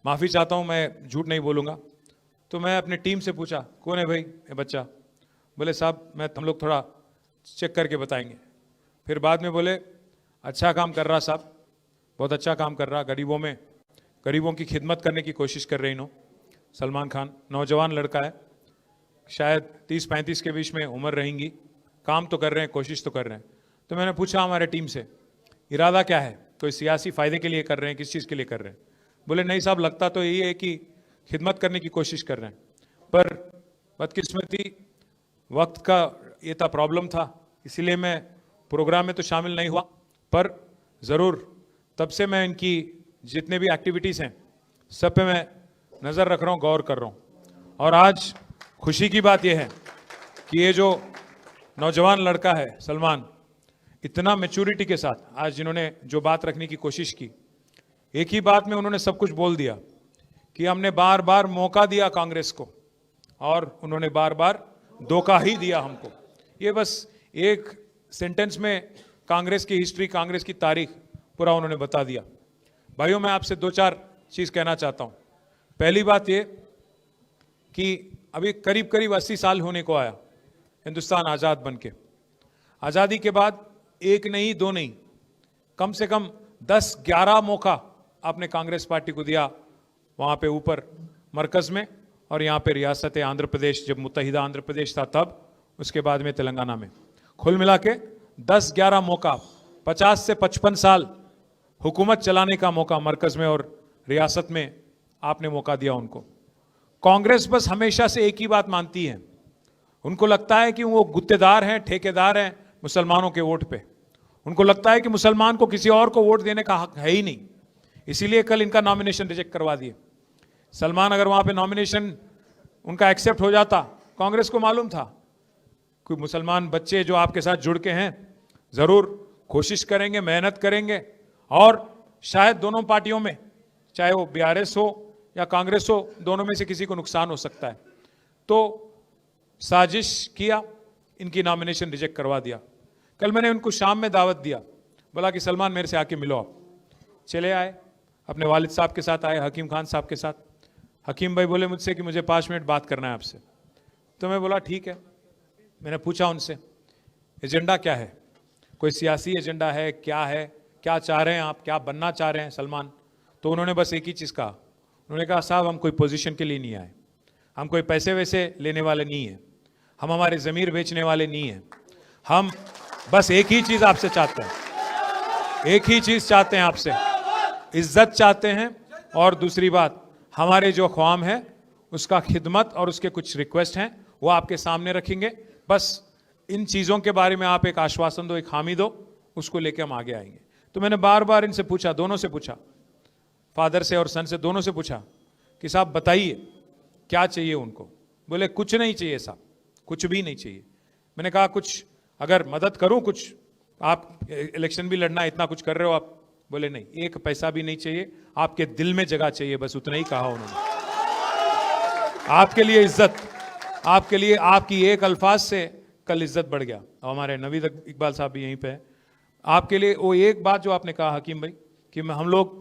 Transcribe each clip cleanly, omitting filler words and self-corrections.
माफ़ी चाहता हूँ, मैं झूठ नहीं बोलूँगा। तो मैं अपनी टीम से पूछा, कौन है भाई ये बच्चा? बोले साहब हम लोग थोड़ा चेक करके बताएंगे। फिर बाद में बोले अच्छा काम कर रहा साहब, बहुत अच्छा काम कर रहा, गरीबों की खिदमत करने की कोशिश कर रहे इन्हों। सलमान खान नौजवान लड़का है, शायद 30-35 के बीच में उम्र रहेंगी, काम तो कर रहे हैं, कोशिश तो कर रहे हैं। तो मैंने पूछा हमारे टीम से, इरादा क्या है? कोई सियासी फायदे के लिए कर रहे हैं, किस चीज़ के लिए कर रहे हैं? बोले नहीं साहब, लगता तो यही है कि खिदमत करने की कोशिश कर रहे हैं, पर बदकिस्मती वक्त का ये था, प्रॉब्लम था, इसीलिए मैं प्रोग्राम में तो शामिल नहीं हुआ। पर ज़रूर तब से मैं इनकी जितने भी एक्टिविटीज़ हैं सब पे मैं नज़र रख रहा हूँ, गौर कर रहा हूँ। और आज खुशी की बात यह है कि ये जो नौजवान लड़का है सलमान, इतना मैच्योरिटी के साथ आज जिन्होंने जो बात रखने की कोशिश की, एक ही बात में उन्होंने सब कुछ बोल दिया कि हमने बार बार मौका दिया कांग्रेस को और उन्होंने बार बार धोखा ही दिया हमको। ये बस एक सेंटेंस में कांग्रेस की हिस्ट्री, कांग्रेस की तारीख पूरा उन्होंने बता दिया। भाइयों, मैं आपसे 2-4 चीज़ कहना चाहता हूँ। पहली बात ये कि अभी करीब करीब 80 साल होने को आया हिंदुस्तान आज़ाद बन के। आज़ादी के बाद एक नहीं, दो नहीं, कम से कम 10-11 मौका आपने कांग्रेस पार्टी को दिया, वहाँ पे ऊपर मरकज़ में और यहाँ पे रियासत आंध्र प्रदेश, जब मुत्तहिदा आंध्र प्रदेश था तब, उसके बाद में तेलंगाना में, कुल मिला के 10-11 मौका, 50 से 55 साल हुकूमत चलाने का मौका मरकज़ में और रियासत में आपने मौका दिया उनको। कांग्रेस बस हमेशा से एक ही बात मानती है, उनको लगता है कि वो गुत्तेदार हैं, ठेकेदार हैं मुसलमानों के वोट पे। उनको लगता है कि मुसलमान को किसी और को वोट देने का हक है ही नहीं, इसीलिए कल इनका नॉमिनेशन रिजेक्ट करवा दिए। सलमान अगर वहाँ पे नॉमिनेशन उनका एक्सेप्ट हो जाता, कांग्रेस को मालूम था कि मुसलमान बच्चे जो आपके साथ जुड़ के हैं ज़रूर कोशिश करेंगे, मेहनत करेंगे और शायद दोनों पार्टियों में, चाहे वो बीआरएस हो या कांग्रेस हो, दोनों में से किसी को नुकसान हो सकता है। तो साजिश किया, इनकी नॉमिनेशन रिजेक्ट करवा दिया। कल मैंने उनको शाम में दावत दिया, बोला कि सलमान मेरे से आके मिलो आप। चले आए, अपने वालिद साहब के साथ आए, हकीम खान साहब के साथ। हकीम भाई बोले मुझसे कि मुझे 5 मिनट बात करना है आपसे। तो मैं बोला ठीक है। मैंने पूछा उनसे एजेंडा क्या है, कोई सियासी एजेंडा है, क्या चाह रहे हैं आप, क्या बनना चाह रहे हैं सलमान? तो उन्होंने बस एक ही चीज़ कहा, उन्होंने कहा साहब हम कोई पोजीशन के लिए नहीं आए, हम कोई पैसे वैसे लेने वाले नहीं हैं, हम हमारे ज़मीर बेचने वाले नहीं हैं, हम बस एक ही चीज़ आपसे चाहते हैं, एक ही चीज़ चाहते हैं आपसे, इज्जत चाहते हैं। और दूसरी बात, हमारे जो ख्वाम है उसका खिदमत और उसके कुछ रिक्वेस्ट हैं वो आपके सामने रखेंगे। बस इन चीज़ों के बारे में आप एक आश्वासन दो, एक हामी दो, उसको लेके हम आगे आएंगे। तो मैंने बार बार इनसे पूछा, दोनों से पूछा, फादर से और सन से, दोनों से पूछा कि साहब बताइए क्या चाहिए उनको। बोले कुछ नहीं चाहिए साहब, कुछ भी नहीं चाहिए। मैंने कहा कुछ अगर मदद करूं, कुछ आप इलेक्शन भी लड़ना, इतना कुछ कर रहे हो आप? बोले नहीं, एक पैसा भी नहीं चाहिए, आपके दिल में जगह चाहिए, बस उतना ही कहा उन्होंने। आपके लिए इज्जत, आपके लिए आपकी एक अल्फाज से कल इज्जत बढ़ गया। और हमारे नवीद इकबाल साहब भी यहीं पे है। आपके लिए वो एक बात जो आपने कहा हकीम भाई कि हम लोग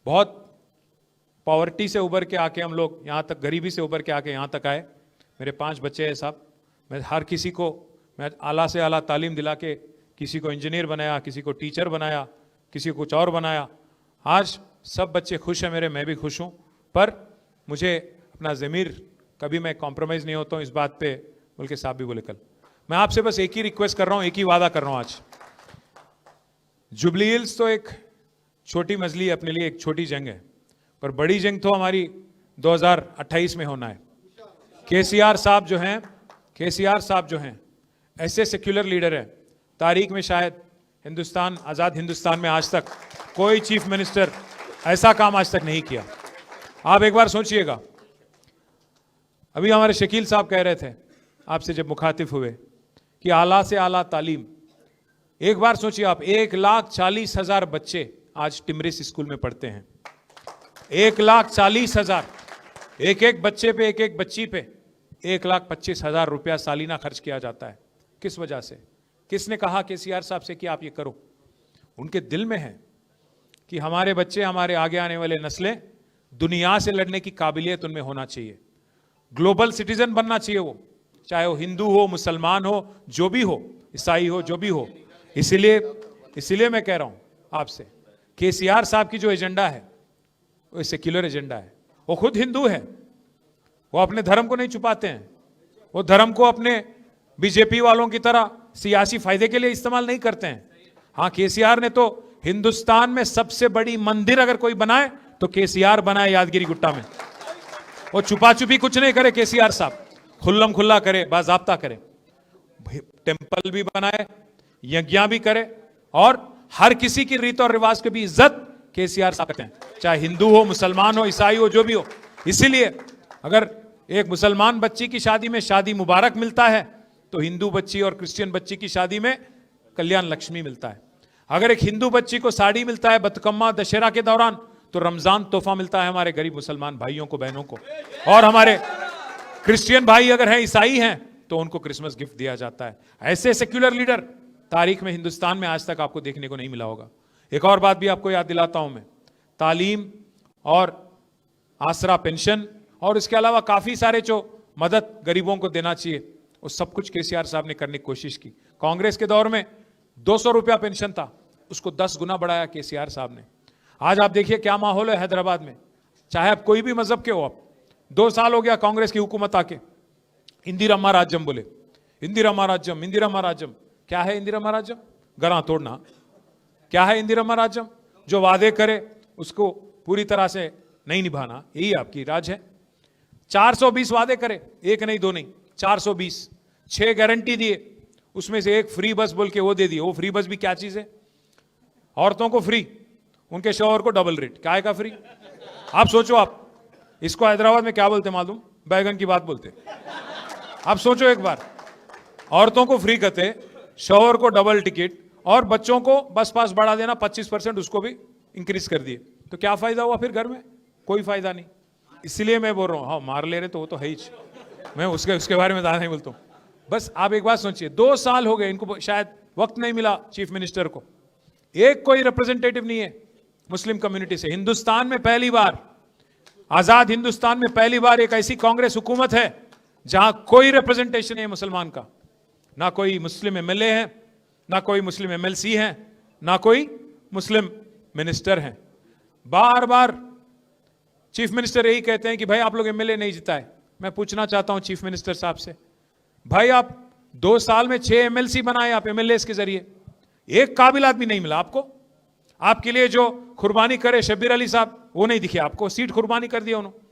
बहुत पॉवर्टी से उभर के आके, हम लोग यहाँ तक, गरीबी से उभर के आके यहाँ तक आए। मेरे 5 बच्चे हैं साहब, मैं हर किसी को मैं आला से आला तालीम दिला के किसी को इंजीनियर बनाया, किसी को टीचर बनाया, किसी को कुछ और बनाया। आज सब बच्चे खुश हैं मेरे, मैं भी खुश हूँ। पर मुझे अपना ज़मीर कभी मैं कॉम्प्रोमाइज़ नहीं होता हूँ इस बात पे, बोल के साहब भी बोले कल। मैं आपसे बस एक ही रिक्वेस्ट कर रहा हूँ, एक ही वादा कर रहा हूँ आज। जुबली हिल्स तो एक छोटी मजली अपने लिए, एक छोटी जंग है, पर बड़ी जंग तो हमारी 2028 में होना है। केसीआर साहब जो हैं ऐसे सेक्युलर लीडर हैं, तारीख में शायद हिंदुस्तान, आज़ाद हिंदुस्तान में आज तक कोई चीफ मिनिस्टर ऐसा काम आज तक नहीं किया। आप एक बार सोचिएगा, अभी हमारे शकील साहब कह रहे थे आपसे जब मुखातिब हुए कि आला से आला तालीम। एक बार सोचिए आप, 1,40,000 बच्चे आज टिमरिस स्कूल में पढ़ते हैं। 1,40,000, एक एक बच्चे पे, एक एक बच्ची पे 1,25,000 रुपया सालीना खर्च किया जाता है। किस वजह से? किसने कहा केसीआर साहब से कि आप ये करो? उनके दिल में है कि हमारे बच्चे, हमारे आगे आने वाले नस्लें दुनिया से लड़ने की काबिलियत उनमें होना चाहिए, ग्लोबल सिटीजन बनना चाहिए वो, चाहे वो हिंदू हो, मुसलमान हो, जो भी हो, ईसाई हो, जो भी हो। इसीलिए मैं कह रहा हूं आपसे, केसीआर साहब की जो एजेंडा है वो सेक्युलर एजेंडा है। वो खुद हिंदू है, वो अपने धर्म को नहीं छुपाते हैं, वो धर्म को अपने बीजेपी वालों की तरह सियासी फायदे के लिए इस्तेमाल नहीं करते हैं। हाँ, केसीआर ने तो हिंदुस्तान में सबसे बड़ी मंदिर अगर कोई बनाए तो केसीआर बनाए यादगिरी गुट्टा में। वो छुपा छुपी कुछ नहीं करे केसीआर साहब, खुल्लम खुल्ला करे, बाजाब्ता करे, टेंपल भी बनाए, यज्ञ भी करे, और हर किसी की रीत और रिवाज की भी इज्जत केसीआर साहब करते हैं, चाहे हिंदू हो, मुसलमान हो, ईसाई हो, जो भी हो। इसीलिए अगर एक मुसलमान बच्ची की शादी में शादी मुबारक मिलता है तो हिंदू बच्ची और क्रिश्चियन बच्ची की शादी में कल्याण लक्ष्मी मिलता है। अगर एक हिंदू बच्ची को साड़ी मिलता है बतकम्मा दशहरा के दौरान तो रमजान तोहफा मिलता है हमारे गरीब मुसलमान भाइयों को, बहनों को। और हमारे क्रिश्चियन भाई अगर हैं, ईसाई हैं, तो उनको क्रिसमस गिफ्ट दिया जाता है। ऐसे सेक्युलर लीडर तारीख में हिंदुस्तान में आज तक आपको देखने को नहीं मिला होगा। एक और बात भी आपको याद दिलाता हूं मैं, तालीम और आसरा पेंशन और इसके अलावा काफी सारे जो मदद गरीबों को देना चाहिए, वो सब कुछ केसीआर साहब ने करने की कोशिश की। कांग्रेस के दौर में 200 रुपया पेंशन था, उसको 10 गुना बढ़ाया केसीआर साहब ने। आज आप देखिए क्या माहौल है हैदराबाद में, चाहे आप कोई भी मजहब के हो। आप 2 साल हो गया कांग्रेस की हुकूमत आके, इंदिरम्मा राज्यम बोले, इंदिरम्मा राज्यम, इंदिरम्मा राज्यम। क्या है इंदिरम्मा राज्यम? गरा तोड़ना। क्या है इंदिरम्मा राज्यम? जो वादे करे उसको पूरी तरह से नहीं निभाना, यही आपकी राज है। 420 वादे करे, एक नहीं दो नहीं, 420, 6 गारंटी दिए, उसमें से एक फ्री बस बोल के वो दे दिए। वो फ्री बस भी क्या चीज है? औरतों को फ्री, उनके शौहर को डबल रेट। काय का फ्री? आप सोचो, आप इसको हैदराबाद में क्या बोलते मालूम? बैगन की बात बोलते। आप सोचो एक बार, औरतों को फ्री कहते, शौहर को डबल टिकट, और बच्चों को बस पास बढ़ा देना 25%, उसको भी इंक्रीज कर दिए। तो क्या फायदा हुआ फिर घर में? कोई फायदा नहीं। इसलिए मैं बोल रहा हूं, हाँ मार ले रहे तो वो तो है ही, मैं उसके बारे में ज्यादा नहीं बोलता हूं। बस आप एक बात सोचिए, 2 साल हो गए इनको, शायद वक्त नहीं मिला चीफ मिनिस्टर को, एक कोई रिप्रेजेंटेटिव नहीं है मुस्लिम कम्युनिटी से। हिंदुस्तान में पहली बार, आजाद हिंदुस्तान में पहली बार एक ऐसी कांग्रेस हुकूमत है जहां कोई रिप्रेजेंटेशन है मुसलमान का। ना कोई मुस्लिम एमएलए है, ना कोई मुस्लिम एमएलसी है, ना कोई मुस्लिम मिनिस्टर है। बार बार चीफ मिनिस्टर यही कहते हैं कि भाई आप लोग एमएलए नहीं जिताए। मैं पूछना चाहता हूं चीफ मिनिस्टर साहब से, भाई आप 2 साल में 6 एमएलसी बनाए आप एमएलए के जरिए, एक काबिल आदमी नहीं मिला आपको। आपके लिए जो कुर्बानी करे शब्बीर अली साहब, वो नहीं दिखे आपको, सीट कुर्बानी कर दिया उन्होंने।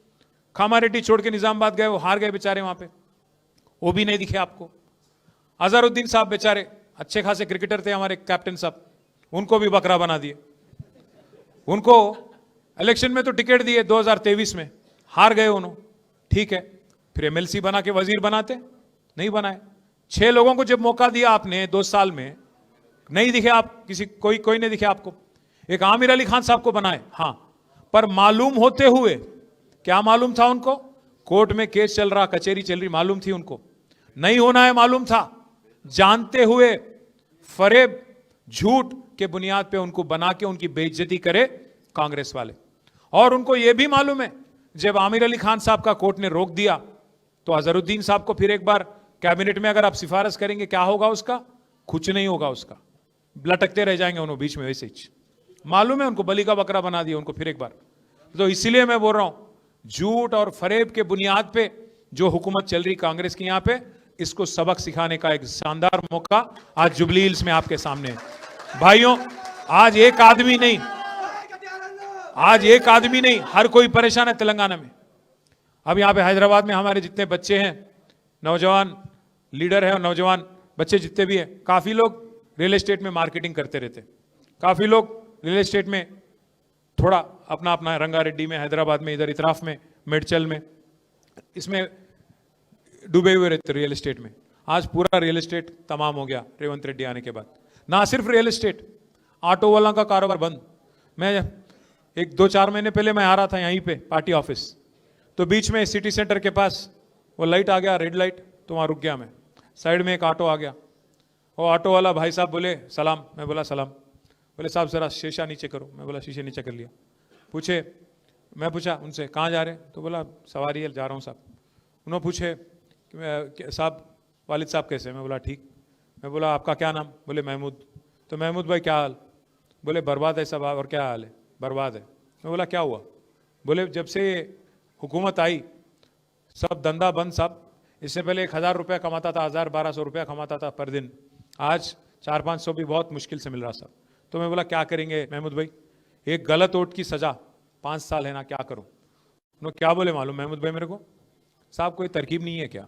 खामारेड्डी छोड़ के निजामाबाद गए, वो हार गए बेचारे वहां पे, वो भी नहीं दिखे आपको। अजहरुद्दीन साहब बेचारे अच्छे खासे क्रिकेटर थे हमारे कैप्टन साहब, उनको भी बकरा बना दिए। उनको इलेक्शन में तो टिकट दिए 2023 में, हार गए उन्होंने, ठीक है, फिर एमएलसी बना के वजीर बनाते, नहीं बनाए। 6 लोगों को जब मौका दिया आपने 2 साल में, नहीं दिखे आप, कोई नहीं दिखे आपको। एक आमिर अली खान साहब को बनाए, हां, पर मालूम होते हुए, क्या मालूम था उनको? कोर्ट में केस चल रहा, कचहरी चल रही, मालूम थी उनको नहीं होना है, मालूम था, जानते हुए फरेब झूठ के बुनियाद पे उनको बना के उनकी बेइज्जती करे कांग्रेस वाले। और उनको यह भी मालूम है जब आमिर अली खान साहब का कोर्ट ने रोक दिया तो अजहरुद्दीन साहब को फिर एक बार कैबिनेट में अगर आप सिफारिश करेंगे, क्या होगा उसका? कुछ नहीं होगा उसका, लटकते रह जाएंगे उन्होंने बीच में, वैसे ही मालूम है उनको, बलि का बकरा बना दिया उनको फिर एक बार। तो इसीलिए मैं बोल रहा हूं, झूठ और फरेब के बुनियाद पे जो हुकूमत चल रही कांग्रेस की यहां पे, इसको सबक सिखाने का एक शानदार मौका आज जुबली हिल्स में आपके सामने है। भाइयों, आज एक आदमी नहीं, हर कोई परेशान है तेलंगाना में। अब यहां पे हैदराबाद में हमारे जितने बच्चे हैं, नौजवान लीडर है और नौजवान बच्चे जितने भी हैं, काफी लोग रियल एस्टेट में मार्केटिंग करते रहते, काफी लोग रियल एस्टेट में थोड़ा अपना अपना रंगारेड्डी में, हैदराबाद में, इधर इतराफ में, मेडचल में, इसमें डूबे हुए रहते रियल एस्टेट में। आज पूरा रियल एस्टेट तमाम हो गया रेवंत रेड्डी आने के बाद। ना सिर्फ रियल एस्टेट, ऑटो वाला का कारोबार बंद। मैं 1-2-4 महीने पहले मैं आ रहा था यहीं पे पार्टी ऑफिस, तो बीच में सिटी सेंटर के पास वो लाइट आ गया, रेड लाइट, तो वहां रुक गया मैं। साइड में एक ऑटो आ गया, वो ऑटो वाला भाई साहब बोले सलाम, मैं बोला सलाम। बोले साहब जरा शीशा नीचे करो, मैं बोला शीशे नीचे कर लिया। पूछे मैं पूछा उनसे कहाँ जा रहे हैं, तो बोला सवारी है, जा रहा हूँ साहब। उन्होंने पूछे कि साहब वालिद साहब कैसे? मैं बोला ठीक। मैं बोला आपका क्या नाम? बोले महमूद। तो महमूद भाई क्या हाल? बोले बर्बाद है सब। और क्या हाल है? बर्बाद है। मैं बोला क्या हुआ? बोले जब से हुकूमत आई सब धंधा बंद साहब। इससे पहले 1,000 रुपया कमाता था, 1,000-1,200 रुपया कमाता था पर दिन, आज 400-500 भी बहुत मुश्किल से मिल रहा साहब। तो मैं बोला क्या करेंगे महमूद भाई? एक गलत वोट की सजा 5 साल है ना, क्या करूं? उन्होंने क्या बोले मालूम महमूद भाई मेरे को? साहब कोई तरकीब नहीं है क्या?